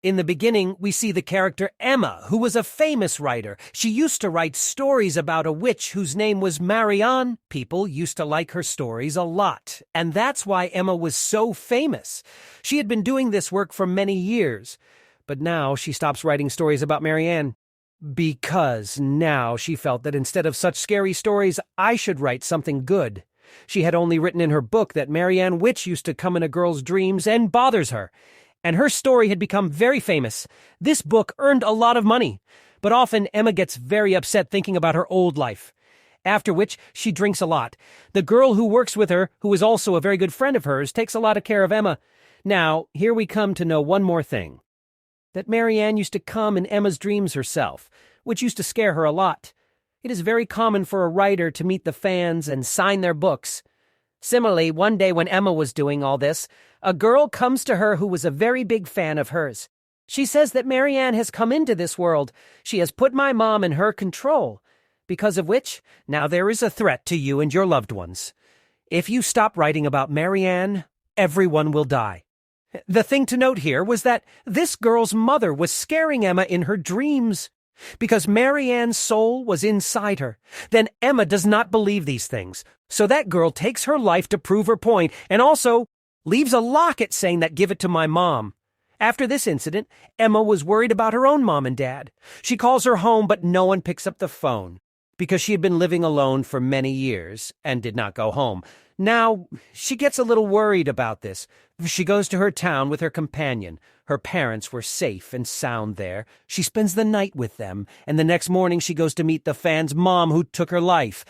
In the beginning, we see the character Emma, who was a famous writer. She used to write stories about a witch whose name was Marianne. People used to like her stories a lot, and that's why Emma was so famous. She had been doing this work for many years, but now she stops writing stories about Marianne. Because now she felt that instead of such scary stories, I should write something good. She had only written in her book that Marianne Witch used to come in a girl's dreams and bothers her. And her story had become very famous. This book earned a lot of money, but often Emma gets very upset thinking about her old life. After which, she drinks a lot. The girl who works with her, who is also a very good friend of hers, takes a lot of care of Emma. Now, here we come to know one more thing. That Marianne used to come in Emma's dreams herself, which used to scare her a lot. It is very common for a writer to meet the fans and sign their books. Similarly, one day when Emma was doing all this, a girl comes to her who was a very big fan of hers. She says that Marianne has come into this world. She has put my mom in her control, because of which, now there is a threat to you and your loved ones. If you stop writing about Marianne, everyone will die. The thing to note here was that this girl's mother was scaring Emma in her dreams, because Marianne's soul was inside her. Then Emma does not believe these things, so that girl takes her life to prove her point, and also leaves a locket saying that give it to my mom. After this incident, Emma was worried about her own mom and dad. She calls her home, but no one picks up the phone, because she had been living alone for many years and did not go home. Now, she gets a little worried about this. She goes to her town with her companion. Her parents were safe and sound there. She spends the night with them, and the next morning she goes to meet the fan's mom who took her life.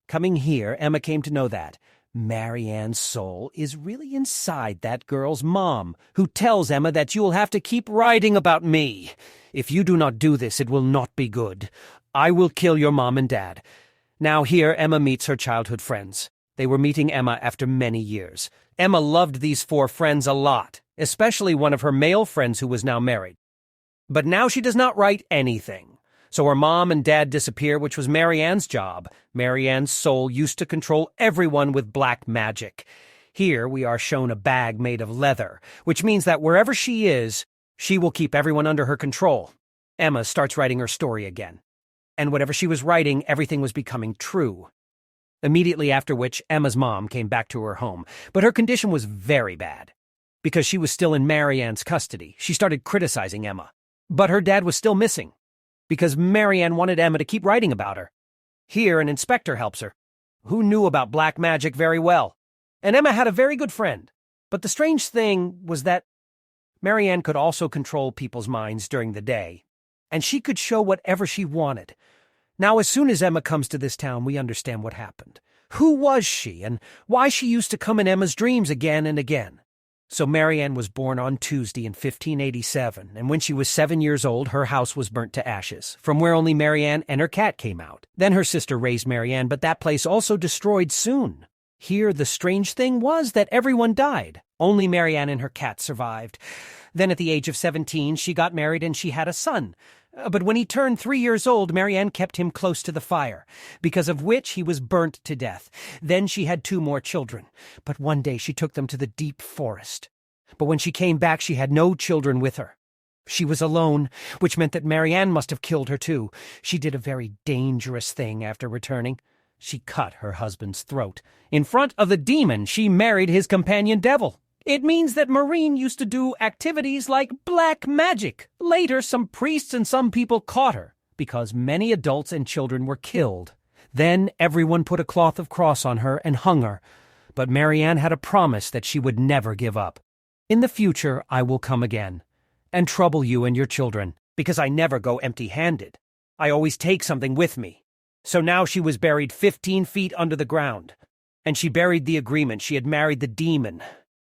Coming here, Emma came to know that Marianne's soul is really inside that girl's mom, who tells Emma that you will have to keep writing about me. If you do not do this, it will not be good. I will kill your mom and dad. Now here Emma meets her childhood friends. They were meeting Emma after many years. Emma loved these 4 friends a lot, especially one of her male friends who was now married. But now she does not write anything. So her mom and dad disappear, which was Marianne's job. Marianne's soul used to control everyone with black magic. Here we are shown a bag made of leather, which means that wherever she is, she will keep everyone under her control. Emma starts writing her story again. And whatever she was writing, everything was becoming true. Immediately after which, Emma's mom came back to her home, but her condition was very bad. Because she was still in Marianne's custody, she started criticizing Emma. But her dad was still missing, because Marianne wanted Emma to keep writing about her. Here, an inspector helps her, who knew about black magic very well. And Emma had a very good friend. But the strange thing was that Marianne could also control people's minds during the day, and she could show whatever she wanted. Now, as soon as Emma comes to this town, we understand what happened. Who was she, and why she used to come in Emma's dreams again and again? So Marianne was born on Tuesday in 1587, and when she was 7 years old, her house was burnt to ashes, from where only Marianne and her cat came out. Then her sister raised Marianne, but that place also destroyed soon. Here, the strange thing was that everyone died. Only Marianne and her cat survived. Then at the age of 17, she got married and she had a son. But when he turned 3 years old, Marianne kept him close to the fire, because of which he was burnt to death. Then she had 2 more children, but one day she took them to the deep forest. But when she came back, she had no children with her. She was alone, which meant that Marianne must have killed her too. She did a very dangerous thing after returning. She cut her husband's throat. In front of the demon, she married his companion devil. It means that Marianne used to do activities like black magic. Later, some priests and some people caught her, because many adults and children were killed. Then everyone put a cloth of cross on her and hung her. But Marianne had a promise that she would never give up. In the future, I will come again, and trouble you and your children, because I never go empty-handed. I always take something with me. So now she was buried 15 feet under the ground, and she buried the agreement she had married the demon,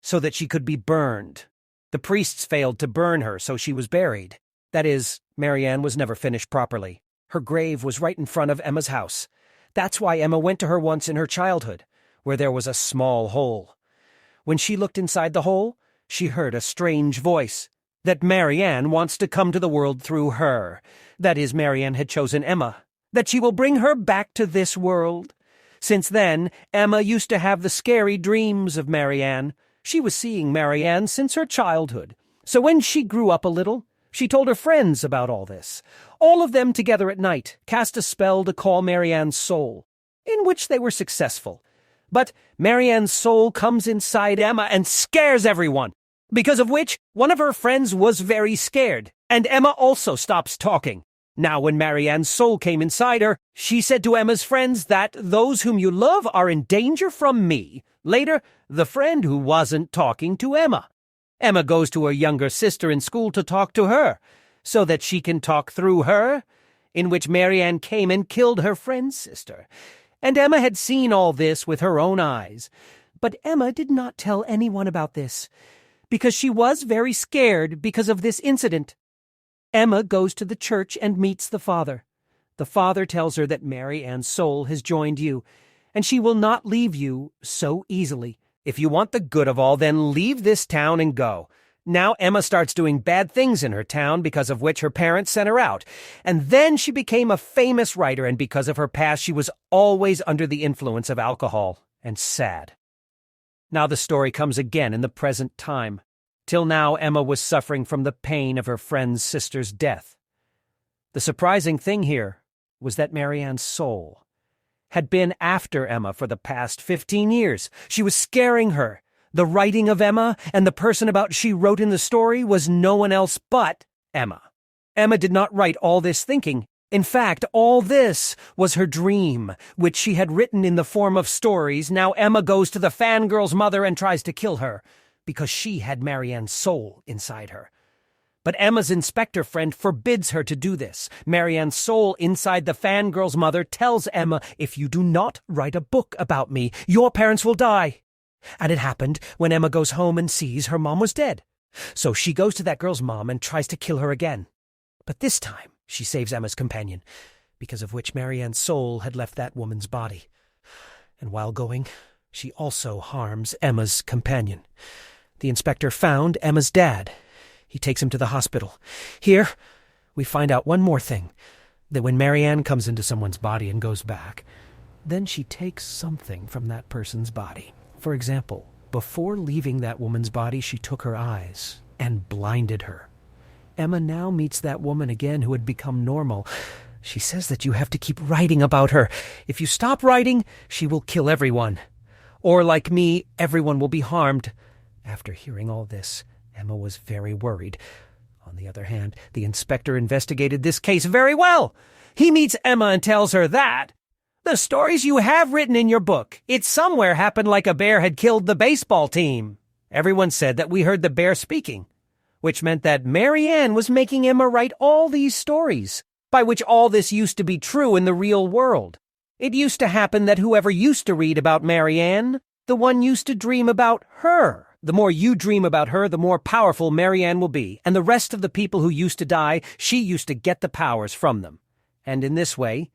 so that she could be burned. The priests failed to burn her, so she was buried. That is, Marianne was never finished properly. Her grave was right in front of Emma's house. That's why Emma went to her once in her childhood, where there was a small hole. When she looked inside the hole, she heard a strange voice, that Marianne wants to come to the world through her. That is, Marianne had chosen Emma, that she will bring her back to this world. Since then, Emma used to have the scary dreams of Marianne. She was seeing Marianne since her childhood. So when she grew up a little, she told her friends about all this. All of them together at night cast a spell to call Marianne's soul, in which they were successful. But Marianne's soul comes inside Emma and scares everyone, because of which one of her friends was very scared, and Emma also stops talking. Now when Marianne's soul came inside her, she said to Emma's friends that those whom you love are in danger from me. Later, the friend who wasn't talking to Emma. Emma goes to her younger sister in school to talk to her, so that she can talk through her, in which Marianne came and killed her friend's sister. And Emma had seen all this with her own eyes. But Emma did not tell anyone about this, because she was very scared because of this incident. Emma goes to the church and meets the father. The father tells her that Marianne's soul has joined you, and she will not leave you so easily. If you want the good of all, then leave this town and go. Now Emma starts doing bad things in her town, because of which her parents sent her out. And then she became a famous writer, and because of her past, she was always under the influence of alcohol and sad. Now the story comes again in the present time. Till now, Emma was suffering from the pain of her friend's sister's death. The surprising thing here was that Marianne's soul had been after Emma for the past 15 years. She was scaring her. The writing of Emma and the person about she wrote in the story was no one else but Emma. Emma did not write all this thinking. In fact, all this was her dream, which she had written in the form of stories. Now Emma goes to the fangirl's mother and tries to kill her, because she had Marianne's soul inside her. But Emma's inspector friend forbids her to do this. Marianne's soul inside the fangirl's mother tells Emma, if you do not write a book about me, your parents will die. And it happened when Emma goes home and sees her mom was dead. So she goes to that girl's mom and tries to kill her again. But this time, she saves Emma's companion, because of which Marianne's soul had left that woman's body. And while going, she also harms Emma's companion. The inspector found Emma's dad. He takes him to the hospital. Here, we find out one more thing, that when Marianne comes into someone's body and goes back, then she takes something from that person's body. For example, before leaving that woman's body, she took her eyes and blinded her. Emma now meets that woman again who had become normal. She says that you have to keep writing about her. If you stop writing, she will kill everyone. Or like me, everyone will be harmed. After hearing all this, Emma was very worried. On the other hand, the inspector investigated this case very well. He meets Emma and tells her that the stories you have written in your book, it somewhere happened like a bear had killed the baseball team. Everyone said that we heard the bear speaking, which meant that Marianne was making Emma write all these stories, by which all this used to be true in the real world. It used to happen that whoever used to read about Marianne, the one used to dream about her. The more you dream about her, the more powerful Marianne will be, and the rest of the people who used to die, she used to get the powers from them. And in this way,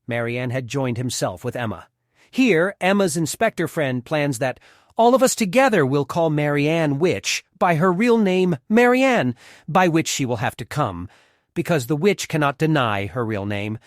Marianne had joined himself with Emma. Here, Emma's inspector friend plans that all of us together will call Marianne Witch by her real name, Marianne, by which she will have to come, because the witch cannot deny her real name.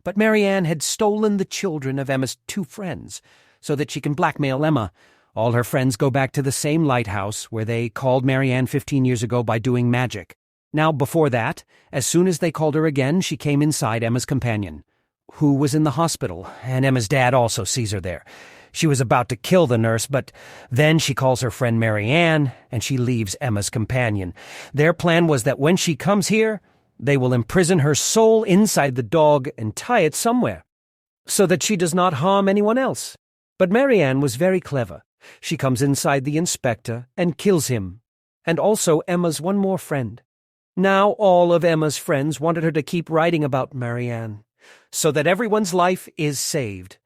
But Marianne had stolen the children of Emma's two friends, so that she can blackmail Emma. All her friends go back to the same lighthouse where they called Marianne 15 years ago by doing magic. Now, before that, as soon as they called her again, she came inside Emma's companion, who was in the hospital, and Emma's dad also sees her there. She was about to kill the nurse, but then she calls her friend Marianne, and she leaves Emma's companion. Their plan was that when she comes here, they will imprison her soul inside the dog and tie it somewhere, so that she does not harm anyone else. But Marianne was very clever. She comes inside the inspector and kills him, and also Emma's one more friend. Now all of Emma's friends wanted her to keep writing about Marianne, so that everyone's life is saved.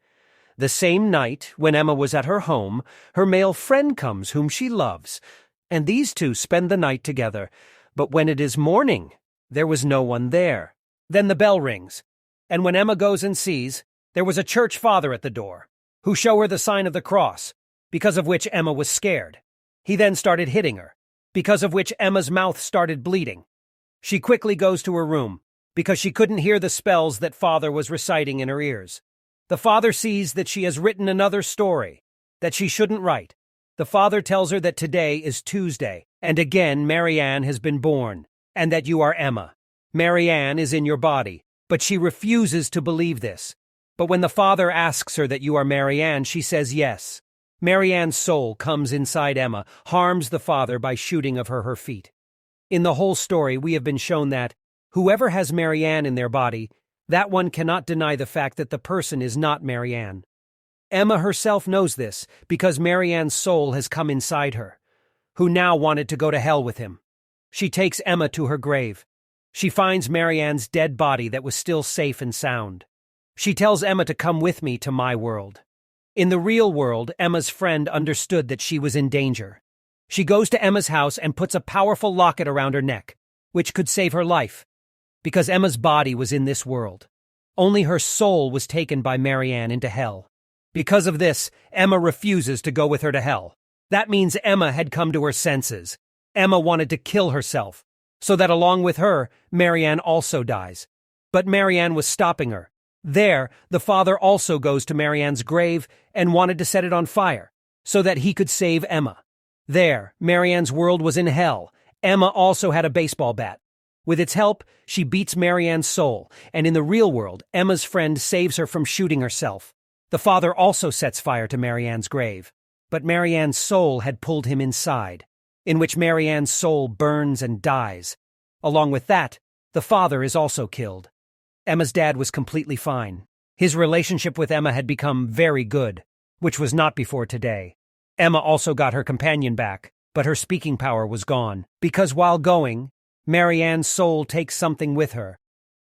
The same night, when Emma was at her home, her male friend comes whom she loves, and these two spend the night together. But when it is morning, there was no one there. Then the bell rings, and when Emma goes and sees, there was a church father at the door, who show her the sign of the cross, because of which Emma was scared. He then started hitting her, because of which Emma's mouth started bleeding. She quickly goes to her room, because she couldn't hear the spells that father was reciting in her ears. The father sees that she has written another story, that she shouldn't write, The father tells her that today is Tuesday, and again Marianne has been born, and that you are Emma. Marianne is in your body, but she refuses to believe this. But when the father asks her that you are Marianne, she says yes. Marianne's soul comes inside Emma, harms the father by shooting of her feet. In the whole story, we have been shown that whoever has Marianne in their body, that one cannot deny the fact that the person is not Marianne. Emma herself knows this because Marianne's soul has come inside her, who now wanted to go to hell with him. She takes Emma to her grave. She finds Marianne's dead body that was still safe and sound. She tells Emma to come with me to my world. In the real world, Emma's friend understood that she was in danger. She goes to Emma's house and puts a powerful locket around her neck, which could save her life, because Emma's body was in this world. Only her soul was taken by Marianne into hell. Because of this, Emma refuses to go with her to hell. That means Emma had come to her senses. Emma wanted to kill herself, so that along with her, Marianne also dies. But Marianne was stopping her. There, the father also goes to Marianne's grave and wanted to set it on fire, so that he could save Emma. There, Marianne's world was in hell. Emma also had a baseball bat. With its help, she beats Marianne's soul, and in the real world, Emma's friend saves her from shooting herself. The father also sets fire to Marianne's grave, but Marianne's soul had pulled him inside, in which Marianne's soul burns and dies. Along with that, the father is also killed. Emma's dad was completely fine. His relationship with Emma had become very good, which was not before today. Emma also got her companion back, but her speaking power was gone, because while going, Marianne's soul takes something with her.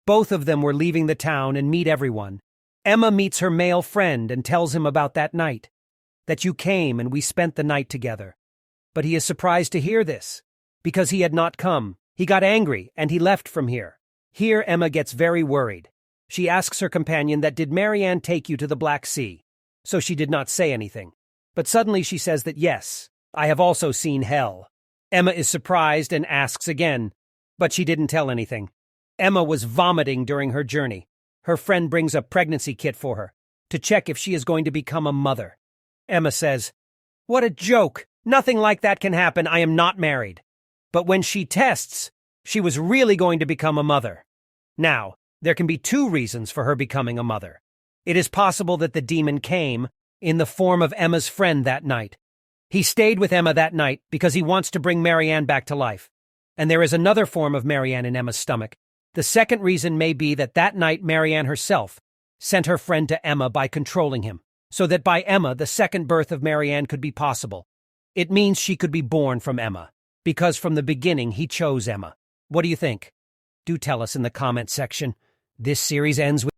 Both of them were leaving the town and meet everyone. Emma meets her male friend and tells him about that night, that you came and we spent the night together. But he is surprised to hear this, because he had not come. He got angry and he left from here. Here Emma gets very worried. She asks her companion that did Marianne take you to the Black Sea? So she did not say anything. But suddenly she says that yes, I have also seen hell. Emma is surprised and asks again, but she didn't tell anything. Emma was vomiting during her journey. Her friend brings a pregnancy kit for her, to check if she is going to become a mother. Emma says, "What a joke! Nothing like that can happen, I am not married." But when she tests, she was really going to become a mother. Now, there can be two reasons for her becoming a mother. It is possible that the demon came in the form of Emma's friend that night. He stayed with Emma that night because he wants to bring Marianne back to life. And there is another form of Marianne in Emma's stomach. The second reason may be that night Marianne herself sent her friend to Emma by controlling him, so that by Emma the second birth of Marianne could be possible. It means she could be born from Emma, because from the beginning he chose Emma. What do you think? Do tell us in the comment section. This series ends with